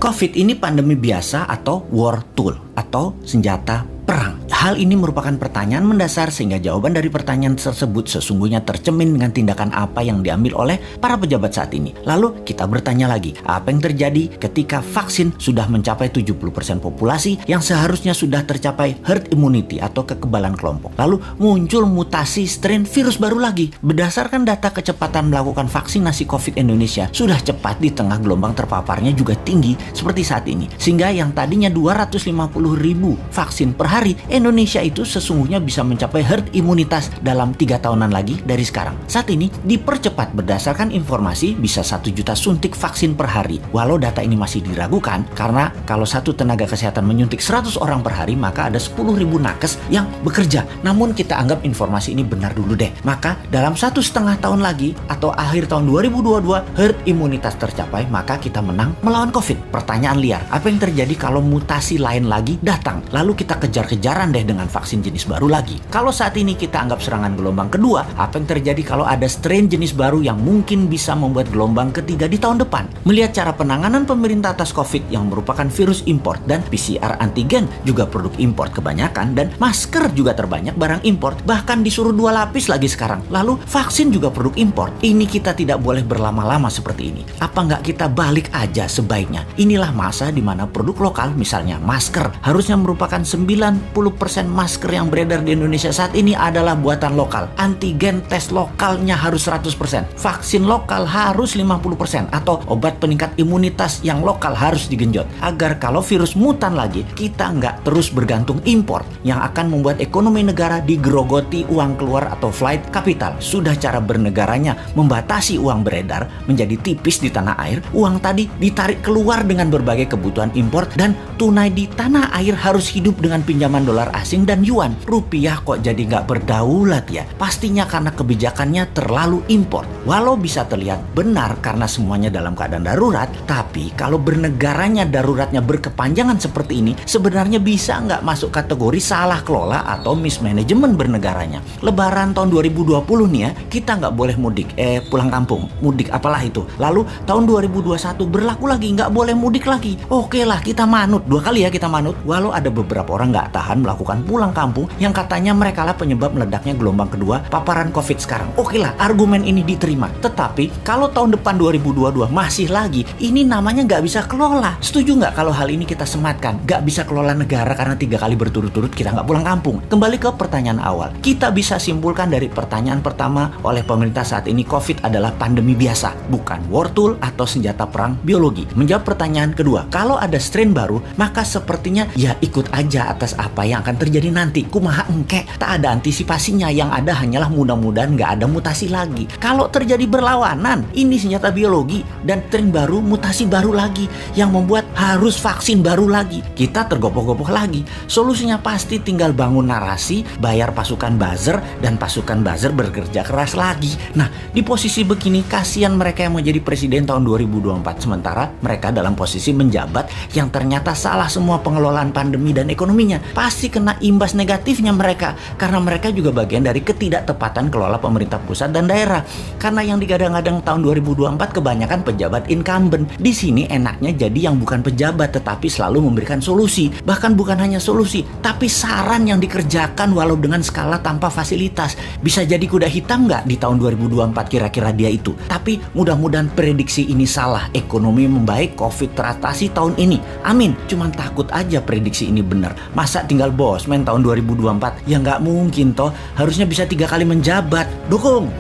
COVID ini pandemi biasa atau war tool atau senjata perang? Hal ini merupakan pertanyaan mendasar sehingga jawaban dari pertanyaan tersebut sesungguhnya tercermin dengan tindakan apa yang diambil oleh para pejabat saat ini. Lalu kita bertanya lagi, apa yang terjadi ketika vaksin sudah mencapai 70% populasi yang seharusnya sudah tercapai herd immunity atau kekebalan kelompok. Lalu muncul mutasi strain virus baru lagi. Berdasarkan data kecepatan melakukan vaksinasi COVID Indonesia sudah cepat di tengah gelombang terpaparnya juga tinggi seperti saat ini. Sehingga yang tadinya 250.000 vaksin per hari, Indonesia itu sesungguhnya bisa mencapai herd imunitas dalam 3 tahunan lagi dari sekarang. Saat ini dipercepat berdasarkan informasi bisa 1 juta suntik vaksin per hari. Walau data ini masih diragukan karena kalau satu tenaga kesehatan menyuntik 100 orang per hari maka ada 10.000 nakes yang bekerja. Namun kita anggap informasi ini benar dulu deh. Maka dalam 1,5 tahun lagi atau akhir tahun 2022 herd imunitas tercapai maka kita menang melawan COVID. Pertanyaan liar, apa yang terjadi kalau mutasi lain lagi datang? Lalu kita kejar-kejaran deh dengan vaksin jenis baru lagi. Kalau saat ini kita anggap serangan gelombang kedua, apa yang terjadi kalau ada strain jenis baru yang mungkin bisa membuat gelombang ketiga di tahun depan? Melihat cara penanganan pemerintah atas COVID yang merupakan virus import dan PCR antigen juga produk import kebanyakan dan masker juga terbanyak barang import, bahkan disuruh 2 lapis lagi sekarang. Lalu vaksin juga produk import. Ini kita tidak boleh berlama-lama seperti ini. Apa nggak kita balik aja sebaiknya? Inilah masa di mana produk lokal, misalnya masker, harusnya merupakan 90% masker yang beredar di Indonesia saat ini adalah buatan lokal. Antigen tes lokalnya harus 100%. Vaksin lokal harus 50%. Atau obat peningkat imunitas yang lokal harus digenjot. Agar kalau virus mutan lagi, kita nggak terus bergantung impor yang akan membuat ekonomi negara digerogoti uang keluar atau flight capital. Sudah cara bernegaranya membatasi uang beredar menjadi tipis di tanah air, uang tadi ditarik keluar dengan berbagai kebutuhan impor dan tunai di tanah air harus hidup dengan pinjaman dolar asing dan yuan. Rupiah kok jadi nggak berdaulat ya? Pastinya karena kebijakannya terlalu impor. Walau bisa terlihat benar karena semuanya dalam keadaan darurat, tapi kalau bernegaranya daruratnya berkepanjangan seperti ini, sebenarnya bisa nggak masuk kategori salah kelola atau mismanagement bernegaranya. Lebaran tahun 2020 nih ya, kita nggak boleh mudik, pulang kampung, mudik apalah itu. Lalu tahun 2021 berlaku lagi, nggak boleh mudik lagi. Oke lah, kita manut, 2 kali ya kita manut. Walau ada beberapa orang nggak tahan melakukan pulang kampung yang katanya mereka lah penyebab meledaknya gelombang kedua paparan COVID sekarang. Oke lah, argumen ini diterima. Tetapi kalau tahun depan 2022 masih lagi, ini namanya nggak bisa kelola. Setuju nggak kalau hal ini kita sematkan? Nggak bisa kelola negara karena 3 kali berturut-turut kita nggak pulang kampung. Kembali ke pertanyaan awal. Kita bisa simpulkan dari pertanyaan pertama oleh pemerintah saat ini, COVID adalah pandemi biasa, bukan war tool atau senjata perang biologi. Menjawab pertanyaan kedua, kalau ada strain baru, maka sepertinya ya ikut aja atas apa yang akan terjadi nanti. Kumaha engke, tak ada antisipasinya, yang ada hanyalah mudah-mudahan nggak ada mutasi lagi. Kalau terjadi berlawanan, ini senjata biologi dan strain baru, mutasi baru lagi yang membuat harus vaksin baru lagi. Kita tergopoh-gopoh lagi. Solusinya pasti tinggal bangun narasi, bayar pasukan buzzer, dan pasukan buzzer bekerja keras lagi. Nah, di posisi begini kasihan mereka yang mau jadi presiden tahun 2024 sementara mereka dalam posisi menjabat yang ternyata salah semua pengelolaan pandemi dan ekonominya. Pasti kena imbas negatifnya mereka karena mereka juga bagian dari ketidaktepatan kelola pemerintah pusat dan daerah. Karena yang digadang-gadang tahun 2024 kebanyakan pejabat incumbent. Di sini enaknya jadi yang bukan pejabat tetapi selalu memberikan solusi. Bahkan bukan hanya solusi, tapi saran yang dikerjakan walau dengan skala tanpa fasilitas. Bisa jadi kuda hitam nggak di tahun 2024 kira-kira dia itu? Tapi mudah-mudahan prediksi ini salah. Ekonomi membaik, COVID teratasi tahun ini. Amin. Cuman takut aja prediksi ini benar. Masa tinggal bosman tahun 2024? Ya nggak mungkin toh. Harusnya bisa 3 kali menjabat. Dukung!